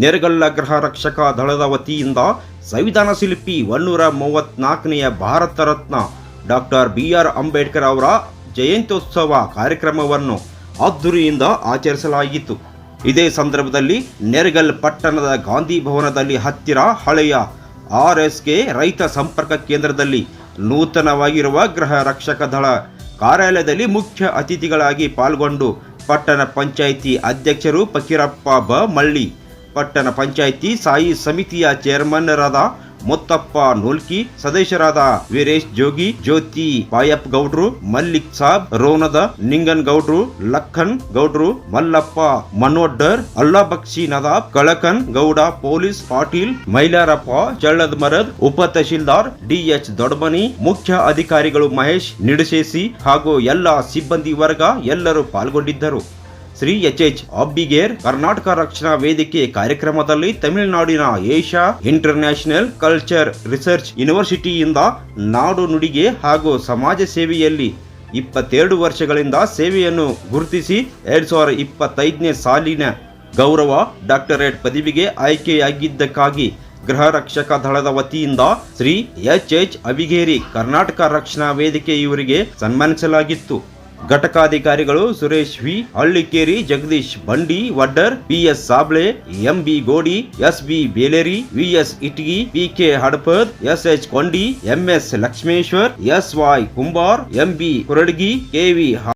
ನೆರಗಲ್ಲ ಗೃಹ ರಕ್ಷಕ ದಳದ ವತಿಯಿಂದ ಸಂವಿಧಾನ ಶಿಲ್ಪಿ 134ನೇ ಭಾರತ ರತ್ನ ಡಾಕ್ಟರ್ BR ಅಂಬೇಡ್ಕರ್ ಅವರ ಜಯಂತ್ಯೋತ್ಸವ ಕಾರ್ಯಕ್ರಮವನ್ನು ಅದ್ದೂರಿಯಿಂದ ಆಚರಿಸಲಾಯಿತು. ಇದೇ ಸಂದರ್ಭದಲ್ಲಿ ನೆರಗಲ್ ಪಟ್ಟಣದ ಗಾಂಧಿ ಭವನದಲ್ಲಿ ಹತ್ತಿರ ಹಳೆಯ RSK ರೈತ ಸಂಪರ್ಕ ಕೇಂದ್ರದಲ್ಲಿ ನೂತನವಾಗಿರುವ ಗೃಹ ರಕ್ಷಕ ದಳ ಕಾರ್ಯಾಲಯದಲ್ಲಿ ಮುಖ್ಯ ಅತಿಥಿಗಳಾಗಿ ಪಾಲ್ಗೊಂಡು ಪಟ್ಟಣ ಪಂಚಾಯಿತಿ ಅಧ್ಯಕ್ಷರು ಫಕೀರಪ್ಪ ಬ ಮಳ್ಳಿ, ಪಟ್ಟಣ ಪಂಚಾಯಿತಿ ಸ್ಥಾಯಿ ಸಮಿತಿಯ ಚೇರ್ಮನ್ನರಾದ ಮುತ್ತಪ್ಪ ನೂಲ್ಕಿ, ಸದಸ್ಯರಾದ ವೀರೇಶ್ ಜೋಗಿ, ಜ್ಯೋತಿ ಪಾಯಪ್ ಗೌಡ್ರು, ಮಲ್ಲಿಕ್ ಸಾಬ್, ರೋನದ ನಿಂಗನ್ ಗೌಡ್ರು, ಲಖನ್ ಗೌಡ್ರು, ಮಲ್ಲಪ್ಪ ಮನೋಡ್ಡರ್, ಅಲ್ಲಾಬಕ್ಷಿ ನದಾಬ್, ಕಳಕನ್ ಗೌಡ, ಪೊಲೀಸ್ ಪಾಟೀಲ್, ಮೈಲಾರಪ್ಪ ಚಳ್ಳದ್ ಮರದ್, ಉಪ ತಹಶೀಲ್ದಾರ್ DH ದೊಡ್ಡಮನಿ, ಮುಖ್ಯ ಅಧಿಕಾರಿಗಳು ಮಹೇಶ್ ನಿಡಶೇಸಿ ಹಾಗೂ ಎಲ್ಲ ಸಿಬ್ಬಂದಿ ವರ್ಗ ಎಲ್ಲರೂ ಪಾಲ್ಗೊಂಡಿದ್ದರು. ಶ್ರೀ HH ಅಬ್ಬಿಗೇರ್ ಕರ್ನಾಟಕ ರಕ್ಷಣಾ ವೇದಿಕೆ ಕಾರ್ಯಕ್ರಮದಲ್ಲಿ ತಮಿಳುನಾಡಿನ ಏಷ್ಯಾ ಇಂಟರ್ನ್ಯಾಷನಲ್ ಕಲ್ಚರ್ ರಿಸರ್ಚ್ ಯೂನಿವರ್ಸಿಟಿಯಿಂದ ನಾಡು ನುಡಿಗೆ ಹಾಗೂ ಸಮಾಜ ಸೇವೆಯಲ್ಲಿ 22 ವರ್ಷಗಳಿಂದ ಸೇವೆಯನ್ನು ಗುರುತಿಸಿ 2025ನೇ ಸಾಲಿನ ಗೌರವ ಡಾಕ್ಟರೇಟ್ ಪದವಿಗೆ ಆಯ್ಕೆಯಾಗಿದ್ದಕ್ಕಾಗಿ ಗೃಹ ರಕ್ಷಕ ದಳದ ವತಿಯಿಂದ ಶ್ರೀ HH ಅಬ್ಬಿಗೇರಿ ಕರ್ನಾಟಕ ರಕ್ಷಣಾ ವೇದಿಕೆ ಇವರಿಗೆ ಸನ್ಮಾನಿಸಲಾಗಿತ್ತು. ಘಟಕಾಧಿಕಾರಿಗಳು ಸುರೇಶ್ ವಿ ಹಳ್ಳಿಕೇರಿ, ಜಗದೀಶ್ ಬಂಡಿ ವಡ್ಡರ್, PS ಸಾಬ್ಳೆ, MB ಗೋಡಿ, SB Beleri, VS Itagi, PK Hadapad, SH ಕೊಂಡಿ, MS Lakshmeshwar, SY Kumbar, MB ಕುರಡ್ಗಿ, KV